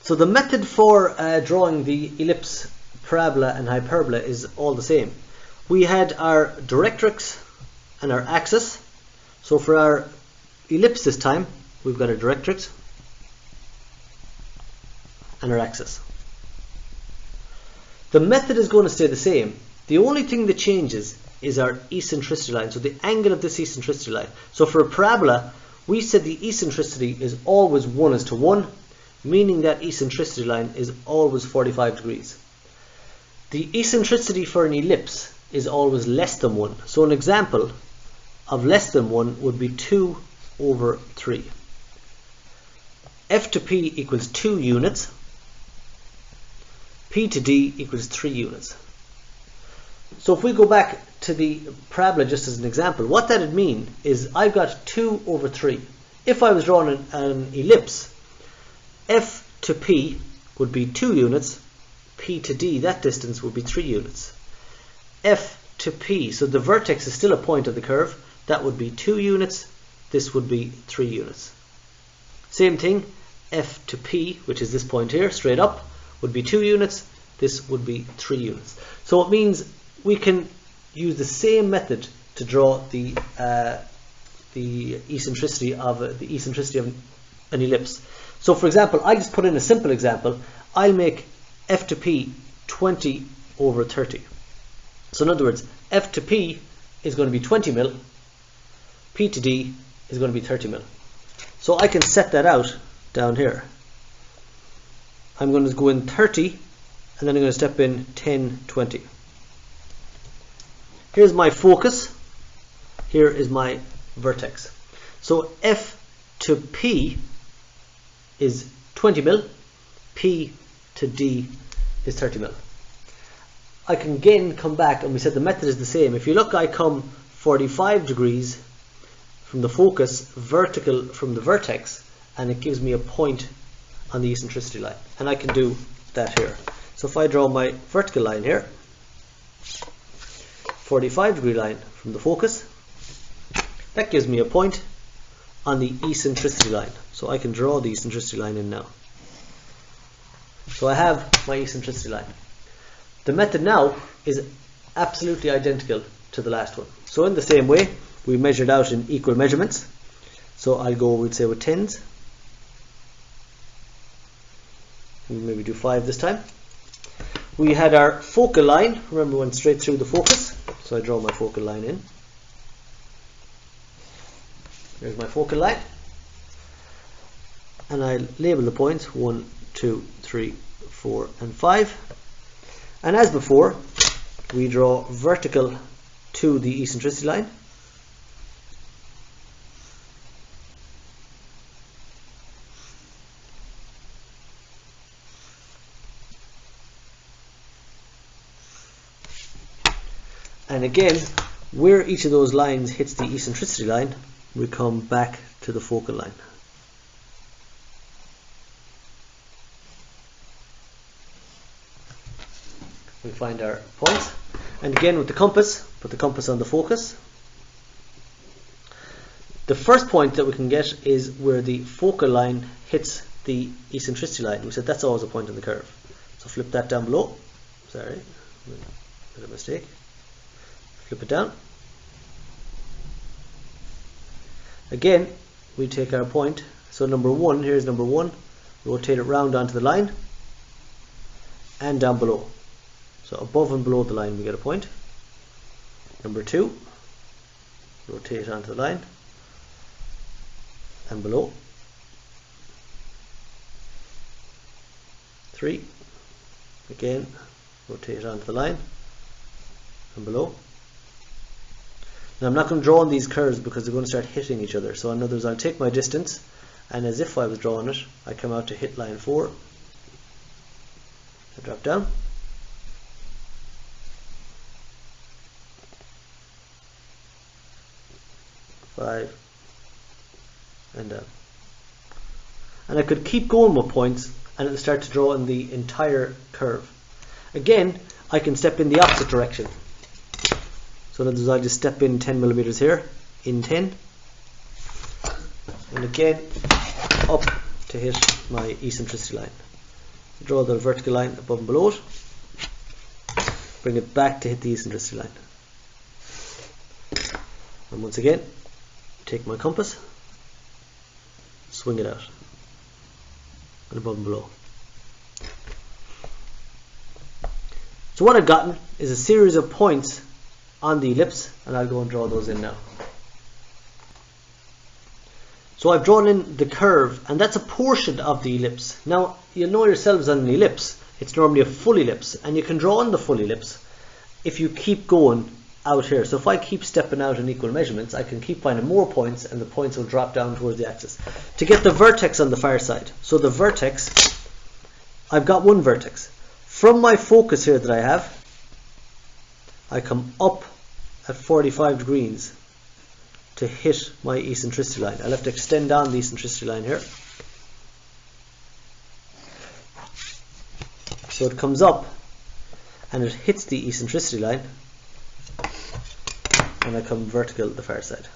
So the method for drawing the ellipse, parabola and hyperbola is all the same. We had our directrix and our axis. So for our ellipse this time, we've got a directrix and our axis. The method is going to stay the same. The only thing that changes is our eccentricity line, so the angle of this eccentricity line. So for a parabola, we said the eccentricity is always 1:1, meaning that eccentricity line is always 45 degrees. The eccentricity for an ellipse is always less than 1. So an example of less than 1 would be 2/3. F to P equals 2 units. P to D equals 3 units. So if we go back to the parabola just as an example, what that would mean is I've got 2/3. If I was drawing an ellipse, F to P would be 2 units, P to D, that distance, would be 3 units. F to P, so the vertex is still a point of the curve, that would be 2 units, this would be 3 units. Same thing, F to P, which is this point here, straight up, would be 2 units, this would be 3 units. So it means we can use the same method to draw the eccentricity of an ellipse. So for example, I just put in a simple example. I'll make F to P 20/30. So in other words, F to P is going to be 20 mil, P to D is going to be 30 mil. So I can set that out down here. I'm going to go in 30 and then I'm going to step in 10, 20. Here's my focus, here is my vertex. So F to P is 20 mil, P to D is 30 mil. I can again come back, and we said the method is the same. If you look, I come 45 degrees from the focus, vertical from the vertex, and it gives me a point on the eccentricity line. And I can do that here. So if I draw my vertical line here, 45-degree line from the focus, that gives me a point on the eccentricity line. So I can draw the eccentricity line in now. So I have my eccentricity line. The method now is absolutely identical to the last one. So in the same way, we measured out in equal measurements. So I'll go, we'll say, with 10s. We'll maybe do 5 this time. We had our focal line. Remember, we went straight through the focus. So I draw my focal line in. There's my focal line. And I label the points 1, 2, 3, 4, and 5. And as before, we draw vertical to the eccentricity line. And again, where each of those lines hits the eccentricity line, we come back to the focal line. We find our points, and again with the compass, put the compass on the focus. The first point that we can get is where the focal line hits the eccentricity line. We said that's always a point on the curve. So flip that down below. Sorry, made a mistake. Flip it down. Again, we take our point. So number 1, here's number 1. Rotate it round onto the line and down below. So above and below the line we get a point. Number 2, rotate onto the line and below. 3, again, rotate onto the line and below. Now I'm not going to draw on these curves because they're going to start hitting each other. So in other words, I'll take my distance, and as if I was drawing it, I come out to hit line 4. I drop down. 5, and down. And I could keep going with points, and it'll start to draw in the entire curve. Again, I can step in the opposite direction. So in other words, I'll just step in 10 millimeters here, in 10, and again up to hit my eccentricity line. draw the vertical line above and below it, bring it back to hit the eccentricity line. And once again, take my compass, swing it out, and above and below. So what I've gotten is a series of points on the ellipse, and I'll go and draw those in now. So I've drawn in the curve, and that's a portion of the ellipse. Now, you'll know yourselves on an ellipse, it's normally a full ellipse, and you can draw on the full ellipse if you keep going out here. So if I keep stepping out in equal measurements, I can keep finding more points, and the points will drop down towards the axis. To get the vertex on the far side, so the vertex, I've got one vertex. From my focus here that I have, I come up at 45 degrees to hit my eccentricity line. I'll have to extend down the eccentricity line here. So it comes up and it hits the eccentricity line, and I come vertical the far side.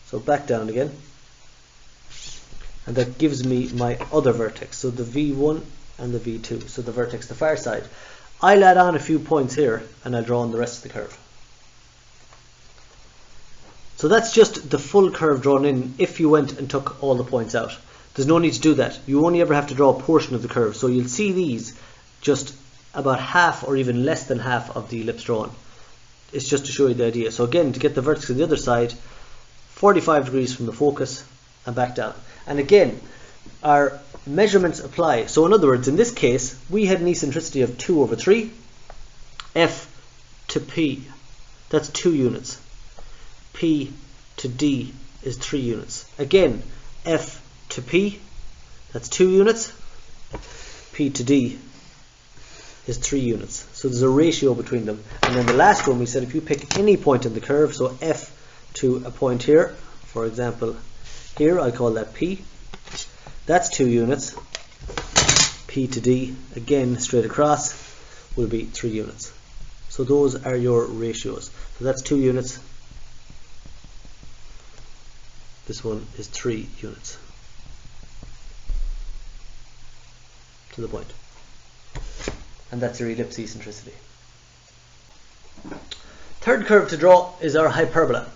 So back down again, and that gives me my other vertex, so the V1 and the V2, so the vertex the far side. I'll add on a few points here and I'll draw on the rest of the curve. So that's just the full curve drawn in if you went and took all the points out. There's no need to do that. You only ever have to draw a portion of the curve. So you'll see these just about half or even less than half of the ellipse drawn. It's just to show you the idea. So again, to get the vertex on the other side, 45 degrees from the focus and back down. And again, our measurements apply. So in other words, in this case, we had an eccentricity of 2 over 3. F to P, that's 2 units. P to D is 3 units. Again, F to P, that's 2 units. P to D is 3 units. So there's a ratio between them. And then the last one, we said if you pick any point in the curve, so F to a point here, for example, here, I'll call that P. That's 2 units. P to D, again, straight across, will be 3 units. So those are your ratios. So that's 2 units. This one is 3 units to the point. And that's your ellipse eccentricity. Third curve to draw is our hyperbola.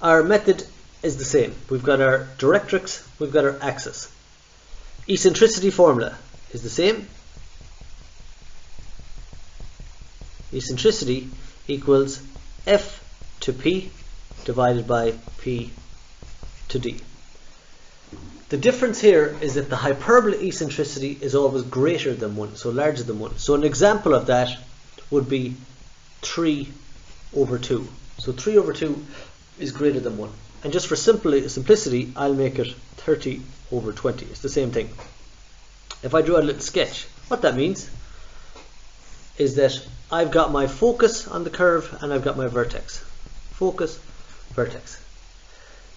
Our method is the same. We've got our directrix, we've got our axis. Eccentricity formula is the same. Eccentricity equals F to P divided by P to D. The difference here is that the hyperbola eccentricity is always greater than 1, so larger than 1. So an example of that would be 3 over 2. So 3 over 2 is greater than 1. And just for simplicity, I'll make it 30 over 20. It's the same thing. If I draw a little sketch, what that means is that I've got my focus on the curve and I've got my vertex. Focus, vertex.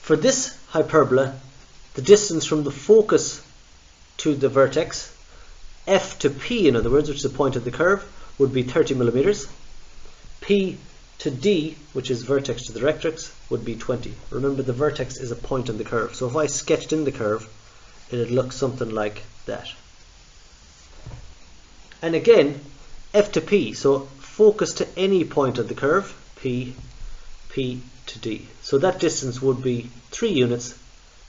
For this hyperbola, the distance from the focus to the vertex, F to P in other words, which is the point of the curve, would be 30 millimeters. P to D, which is vertex to the directrix, would be 20. Remember, the vertex is a point on the curve. So if I sketched in the curve, it would look something like that. And again, F to P, so focus to any point of the curve, P, P to D. So that distance would be 3 units.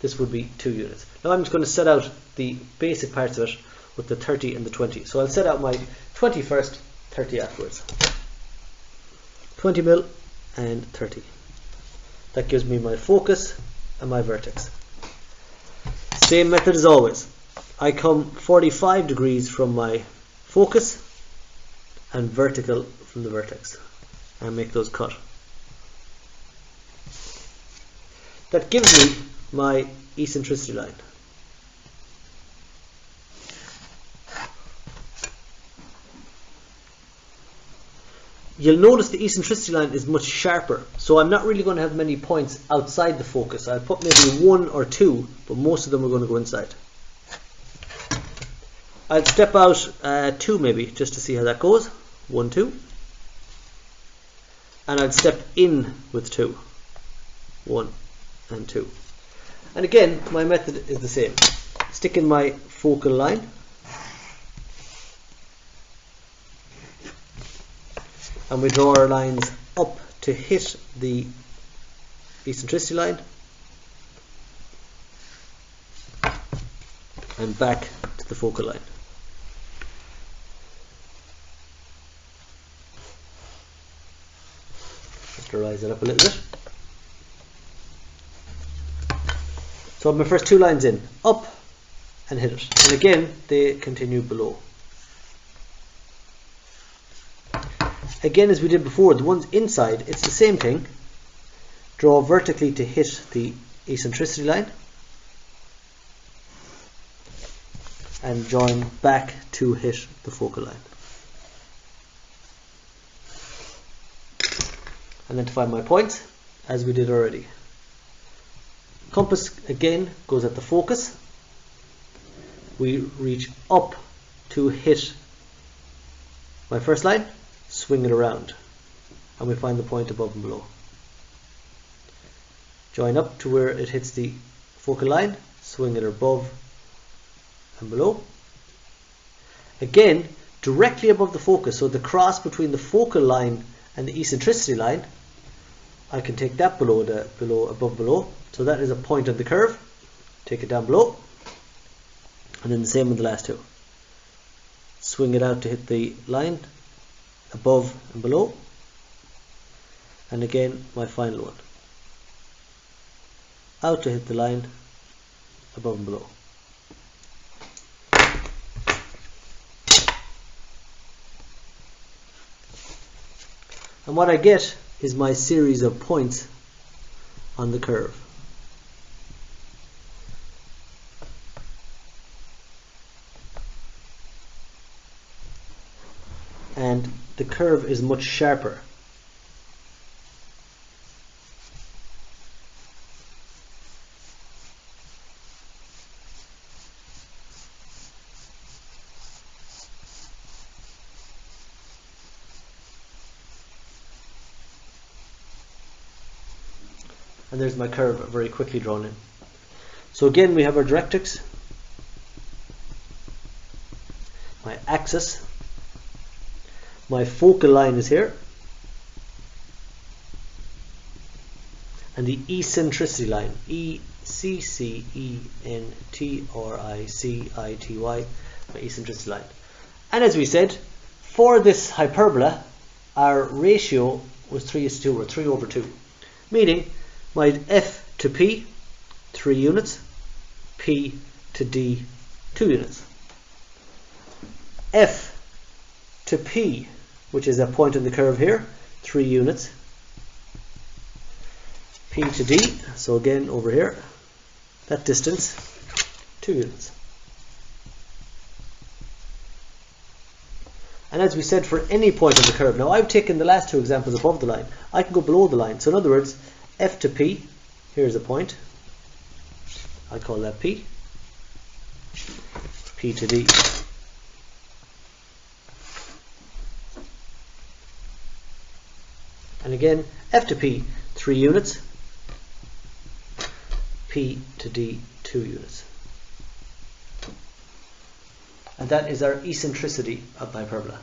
This would be 2 units. Now I'm just going to set out the basic parts of it with the 30 and the 20. So I'll set out my 20 first, 30 afterwards. 20 mil and 30. That gives me my focus and my vertex. Same method as always. I come 45 degrees from my focus and vertical from the vertex and make those cut. That gives me my eccentricity line. You'll notice the eccentricity line is much sharper, so I'm not really going to have many points outside the focus. I'll put maybe 1 or 2, but most of them are going to go inside. I'll step out 2 maybe, just to see how that goes. 1, 2. And I'll step in with 2. 1 and 2. And again, my method is the same. Stick in my focal line, and we draw our lines up to hit the eccentricity line and back to the focal line. Just to rise it up a little bit. So my first two lines in, up and hit it. And again, they continue below. Again, as we did before, the ones inside, it's the same thing. Draw vertically to hit the eccentricity line. And join back to hit the focal line. And then to find my points, as we did already. Compass again goes at the focus. We reach up to hit my first line, swing it around, and we find the point above and below. Join up to where it hits the focal line, swing it above and below. Again, directly above the focus, so the cross between the focal line and the eccentricity line, I can take that above below. So that is a point on the curve. Take it down below. And then the same with the last two. Swing it out to hit the line above and below. And again, my final one. Out to hit the line above and below. And what I get is my series of points on the curve. And the curve is much sharper. And there's my curve very quickly drawn in. So again, we have our directrix, my axis, my focal line is here, and the eccentricity line, Eccentricity, my eccentricity line. And as we said, for this hyperbola, our ratio was 3:2, or 3/2, meaning my f to p, 3 units, p to d, 2 units. F to p, which is a point on the curve here, 3 units. P to D, so again over here, that distance, 2 units. And as we said, for any point on the curve, now I've taken the last two examples above the line, I can go below the line. So in other words, F to P, here's a point, I call that P, P to D. And again, F to P, 3 units, P to D, 2 units. And that is our eccentricity of the hyperbola.